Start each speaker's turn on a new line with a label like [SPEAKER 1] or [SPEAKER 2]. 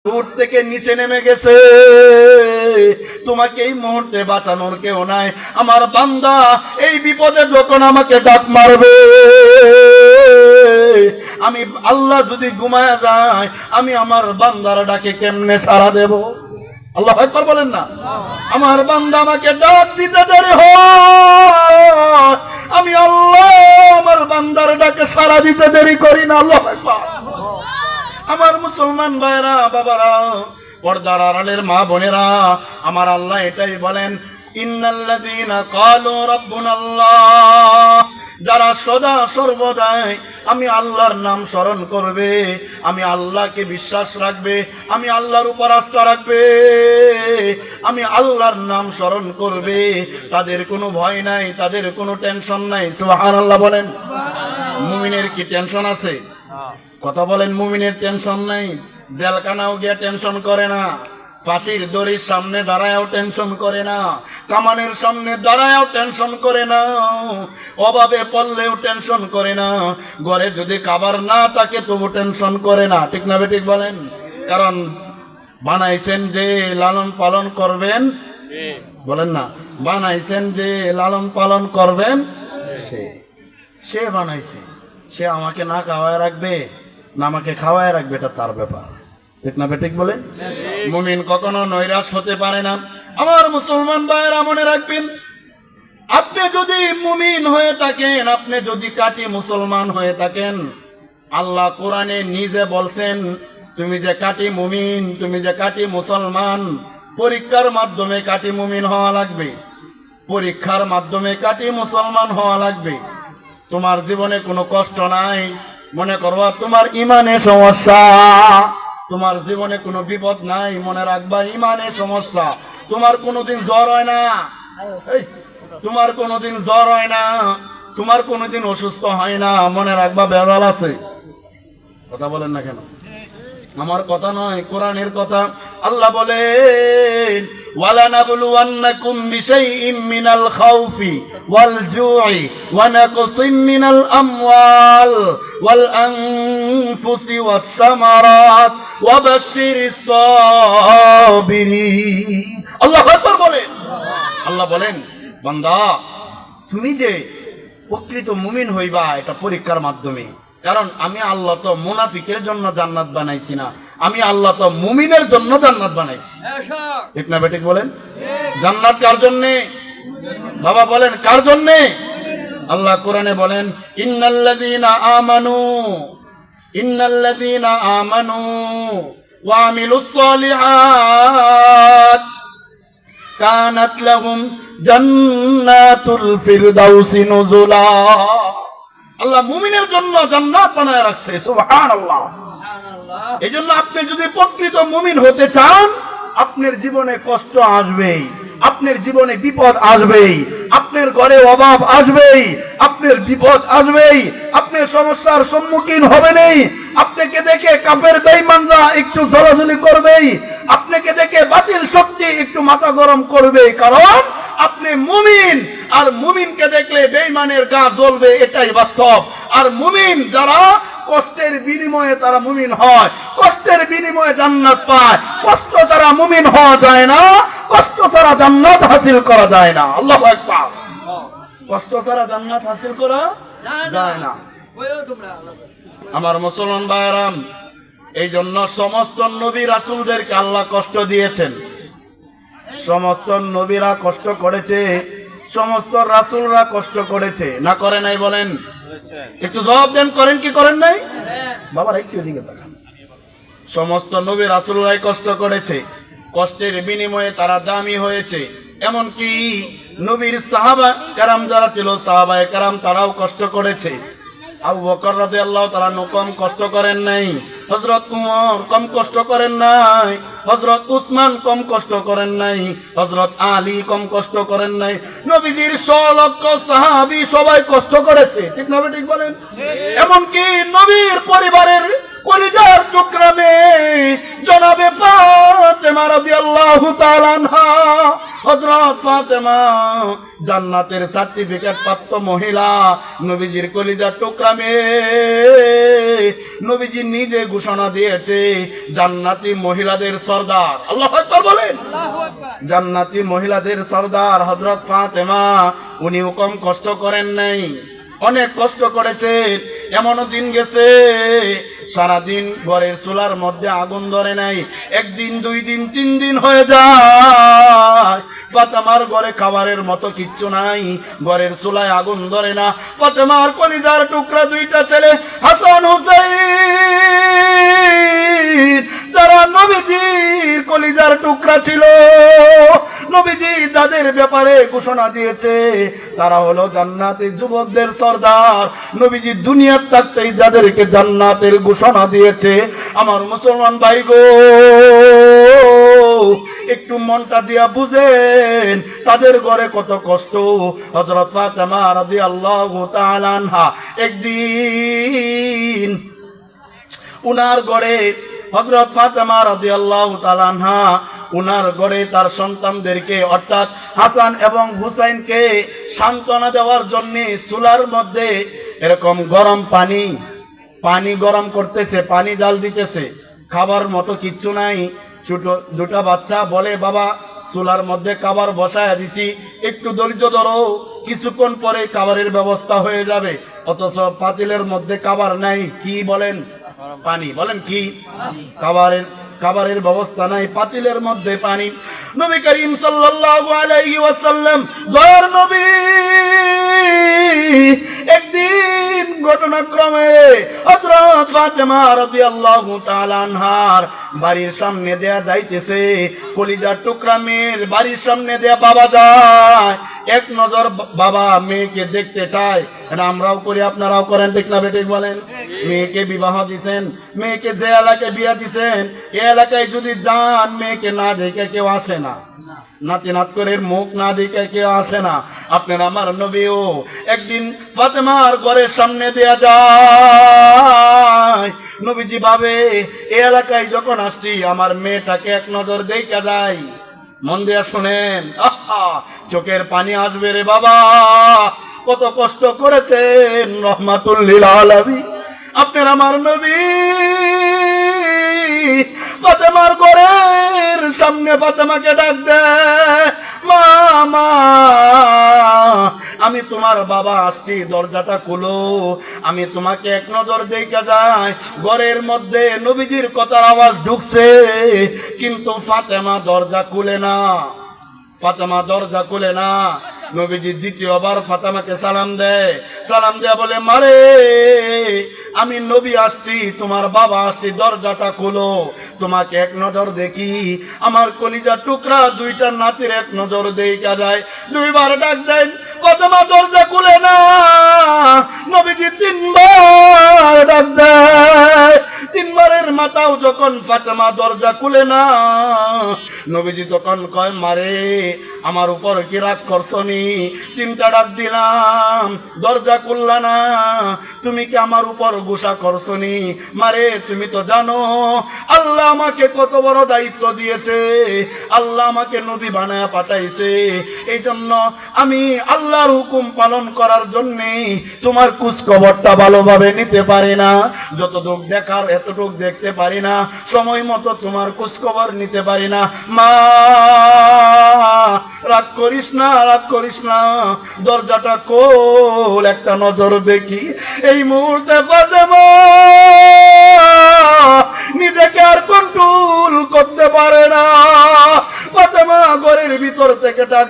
[SPEAKER 1] উঠ থেকে নিচে নেমে গেছে, তোমাকে এই মুহূর্তে বাঁচানোর কেউ নাই। আমার বান্দা এই বিপদে যখন আমাকে ডাক মারবে, আমি আল্লাহ যদি ঘুমায় যায়, আমি আমার বান্দার ডাকে কেমনে সাড়া দেব? আল্লাহু আকবার বলেন না। আমার বান্দা আমাকে ডাক দিতে দেরি হয়, আমি আল্লাহ আমার বান্দার ডাকে সাড়া দিতে দেরি করি না। আল্লাহু আকবার। আমার মুসলমান ভাইরা, বাবারা, পর্দার আড়ালের মা বোনেরা, আমার আল্লাহ এটাই বলেন, ইন্নাল্লাযীনা ক্বালু রাব্বুনাল্লাহ, যারা সদা সর্বদাই আমি আল্লাহর নাম স্মরণ করবে, আমি আল্লাহকে বিশ্বাস রাখবে, আমি আল্লাহর উপর আস্থা রাখবে, আমি আল্লাহর নাম স্মরণ করবে, তাদের কোনো ভয় নাই, তাদের কোনো টেনশন নাই। সুবহানাল্লাহ বলেন। মুমিনের কি টেনশন আছে? কথা বলেন। মুমিনের টেনশন নাই। জেলখানাও গিয়ে টেনশন করে না, ফাঁসির দড়ির সামনে দাঁড়ায়ও টেনশন করে না, কামানের সামনে দাঁড়ায়ও টেনশন করে না, অভাবে পড়লেও টেনশন করে না, ঘরে যদি খাবার না থাকে তবু টেনশন করে না। ঠিক না বেঠিক বলেন? কারণ বানাইছেন যে লালন পালন করবেন, বলেন না, বানাইছেন যে লালন পালন করবেন, সে বানাইছে, সে আমাকে না খাওয়ায় রাখবে না আমাকে খাওয়ায় রাখবে, এটা তার ব্যাপার। ঠিক না বেঠিক বলেন? মুমিন কখনো নৈরাশ হতে পারে না। আমার মুসলমান ভাইয়েরা মনে রাখবেন, আপনি যদি মুমিন হয়ে থাকেন, আপনি যদি কাটি মুসলমান হয়ে থাকেন, আল্লাহ কোরআনে নিজে বলছেন, তুমি যে কাটি মুমিন, তুমি যে কাটি মুসলমান, পরীক্ষার মাধ্যমে কাটি মুমিন হওয়া লাগবে, পরীক্ষার মাধ্যমে কাটি মুসলমান হওয়া লাগবে। তোমার জীবনে কোনো কষ্ট নাই, মনে করবা তোমার ইমানে সমস্যা, তোমার জীবনে কোনো বিপদ নাই, মনে রাখবা ইমানে সমস্যা। তোমার কোনোদিন জ্বর হয় না, তোমার কোনোদিন জ্বর হয় না, তোমার কোনোদিন অসুস্থ হয় না, মনে রাখবা বেজাল আছে। কথা বলেন না কেন? আমার কথা নয়, কোরআনের কথা। আল্লাহ বলেন, ওয়ালানাবলুওয়ান্নাকুম বিশাইইম মিনাল খাউফি ওয়াল জুই ওয়া নাকসিম মিনাল আমওয়াল ওয়াল আনফুসি ওয়াস সামারাত ওয়া বাশশিরিস সাবিরিন। আল্লাহু আকবার বলেন। আল্লাহ বলেন, বান্দা তুমি যে প্রকৃত মুমিন হইবা এটা পরীক্ষার মাধ্যমে। কারণ আমি আল্লাহ তো মুনাফিকের জন্য জান্নাত বানাইছি না, আমি আল্লাহ তো মুমিনের জন্য জান্নাত বানাইছি। ঠিক না বেঠিক বলেন? জান্নাত কার জন্যে? বাবা বলেন কার জন্যে? আল্লাহ কোরআনে বলেন, ইন্নাল্লাযীনা আমানু ওয়া আমিলুস সালিহাত কানাত লাহুম জান্নাতুল ফিরদাউসি নুজুলা। আল্লাহ মুমিনের জন্য জান্নাত বানায় রাখছে। সুবহানাল্লাহ। এজন্য আপনি যদি প্রকৃত মুমিন হতে চান, আপনার জীবনে কষ্ট আসবেই, আপনার জীবনে বিপদ আসবেই, আপনার ঘরে অভাব আসবেই, আপনার বিপদ আসবেই, আপনি সমস্যার সম্মুখীন হবেনই। আপনাকে দেখে কাফের বেঈমানরা একটু ঝলাঝলি করবেই, আপনাকে দেখে বাতিল শক্তি একটু মাথা গরম করবে, কারণ আপনি মুমিন। আর মুমিনকে দেখলে বেঈমানের গা জ্বলবে, এটাই বাস্তব। আর মুমিন যারা কষ্টের বিনিময়ে তারা মুমিন হয়, কষ্টের বিনিময়ে জান্নাত পায়। কষ্ট ছাড়া মুমিন হওয়া যায় না, কষ্ট ছাড়া জান্নাত হাসিল করা যায় না। আল্লাহু আকবার। কষ্ট ছাড়া জান্নাত হাসিল করা যায় না। আমার মুসলমান ভাইরা, এই জন্য সমস্ত নবী রাসূলদেরকে আল্লাহ কষ্ট দিয়েছেন। সমস্ত নবীরা কষ্ট করেছে, সমস্ত রাসূলরা কষ্ট করেছে, না করে নাই? বলেন, একটু জবাব দেন, করেন কি করেন নাই? বাবার একটু এদিকে তাকান। সমস্ত নবী রাসূলরাই কষ্ট করেছে, কষ্টের বিনিময়ে তারা দামি হয়েছে। এমনকি নবীর সাহাবা কেরাম যারা ছিল, সাহাবায়ে কেরাম তারাও কষ্ট করেছে। আবু বকর রাদিয়াল্লাহু তাআলা কম কষ্ট করেন নাই, হযরত উমর কম কষ্ট করেন নাই, হযরত উসমান কম কষ্ট করেন নাই, হযরত আলী কম কষ্ট করেন নাই। নবীজির 100 লক্ষ সাহাবী সবাই কষ্ট করেছে। ঠিক না ঠিক বলেন? এমনকি নবীর পরিবারের কলিজার টুকরা মেয়ে জনাবে ফাতেমা রাদিয়াল্লাহু তাআলা আনহা হযরত ফাতেমা জান্নাতের সার্টিফিকেট প্রাপ্ত মহিলা, নবীজির কলিজার টুকরা মেয়ে। নবীজি নিজে ঘোষণা দিয়েছে জান্নাতি মহিলাদের সর্দার। আল্লাহু আকবার বলেন। জান্নাতি মহিলাদের সর্দার হযরত ফাতেমা। উনিও কম কষ্ট করেন নাই, অনেক কষ্ট করেছেন। এমনও দিন গেছে সারাদিন ঘরের চুলার মধ্যে আগুন ধরে নাই, একদিন, 2 দিন, 3 দিন হয়ে যায়। ফাতেমার ঘরে খাবারের মতো কিচ্ছু নাই, ঘরের চুলায় আগুন ধরে না। ফাতেমার কলিজার টুকরা 2টা ছেলে হাসান হুসাইন, যারা নবীজির কলিজার টুকরা ছিল, নবীজি যাদের ব্যাপারে ঘোষণা দিয়েছে তারা হলো জান্নাতের যুবকদের সর্দার। নবীজি দুনিয়ার থাকতেই যাদেরকে জান্নাতের ঘোষণা দিয়েছে, আমার মুসলমান ভাই গো, একটু মনটা দিয়া বুঝেন তাদের ঘরে কত কষ্ট। হযরত ফাতেমা রাদিয়াল্লাহু তাআলা আনহা একদিন উনার ঘরে, হযরত ফাতেমা রাদিয়াল্লাহু তাআলা আনহা উনার ঘরে তার সন্তানদেরকে অর্থাৎ হাসান এবং হুসাইনকে সান্ত্বনা দেওয়ার জন্য চুলার মধ্যে এরকম গরম পানি গরম করতেছে, পানি জাল দিতেছে, খাবার মতো কিচ্ছু নাই। ছোট 2টা বাচ্চা বলে, বাবা চুলার মধ্যে খাবার বসায় দিছি, একটু ধৈর্য ধরো, কিছুক্ষণ পরে খাবারের ব্যবস্থা হয়ে যাবে। অথচ পাতিলের মধ্যে খাবার নাই, কি বলেন? পানি। বলেন কি? খাবারের ব্যবস্থা নাই, পাতিলের মধ্যে পানি। নবী করিম সাল্লাল্লাহু আলাইহি ওয়াসাল্লাম দয়ার নবী একদিন ঘটনাক্রমে হযরত ফাতেমা রাদিয়াল্লাহু তাআলা আনহার বাড়ির সামনে দেয়া যাইতেছে, কলিজার টুকরা মেয়ের বাড়ির সামনে দেয়া বাবা যায়, এক নজর বাবা মেয়েকে দেখতে চায়। এটা আমরাও করি, আপনারাও করেন, ঠিক না বেঠিক বলেন? মেয়েকে বিবাহ দিছেন, মেয়েকে যে এলাকায় বিয়া দিছেন, এই এলাকায় যদি যান, মেয়েকে না দেখে কেউ আসে না, নাতি নাত করে মুখ না দেখে কেউ আসে না। আপনার আমার নবীও একদিন ফাতেমার ঘরের সামনে দেয়া যায়। নবীজি ভাবে, এই এলাকায় যখন আসছি আমার মেয়েটাকে এক নজর দেখে যাই। মন দিয়া শুনেন, আহা, চোখের পানি আসবে রে বাবা, কত কষ্ট করেছেন রহমাতুল লিল আলামিন আপনার আমার নবী। ফাতেমার ঘরের সামনে ফাতেমাকে ডাক দেয়, মা মা, আমি তোমার বাবা আসছি, দরজাটা খুলো, আমি তোমাকে এক নজর দেখে যাই। ঘরের মধ্যে নবীজির কথার আওয়াজ ঢুকছে, কিন্তু ফাতেমা দরজা খুলে না। ফাতেমা দরজা খুলে না। নবীজি দ্বিতীয়বার ফাতেমাকে সালাম দেয়, সালাম দেয়া বলে, মারে আমি নবী আসছি, তোমার বাবা আসছি, দরজাটা খুলো, তোমাকে এক নজর দেখি। আমার কলিজার টুকরা 2টা নাতির এক নজর দেখা যায়। 2বার ডাক দেন, ফাতেমা দরজা খুলে না। নবীজি 3বার ডাক দেয়, 3বারের মাথাও যখন ফাতেমা দরজা খুলে না, নবীজি তখন কয়, মারে আমার উপর কি রাগ করছনি? 3টা ডাক দিলাম, দরজা খুললা না, তুমি কি আমার উপর গুসা করছনি? মারে তুমি তো জানো আল্লাহ আমাকে কত বড় দায়িত্ব দিয়েছে, আল্লাহ আমাকে নবী বানায় পাঠাইছে, এই জন্য আমি আল্লাহর হুকুম পালন করার জন্য তোমার কুচ খবরটা ভালোভাবে নিতে পারি না, যতটুক দেখার এতটুক দেখতে পারি না, সময় মতো তোমার কুচ খবর নিতে পারি না। মা রাগ করিস না, রাগ করিস না, দরজাটা খোল, একটা নজর দেখি। এই মুহূর্তে ফাতেমা নিজেকে আর কন্ট্রোল করতে পারে না। ফাতেমা ঘরের ভিতর থেকে ডাক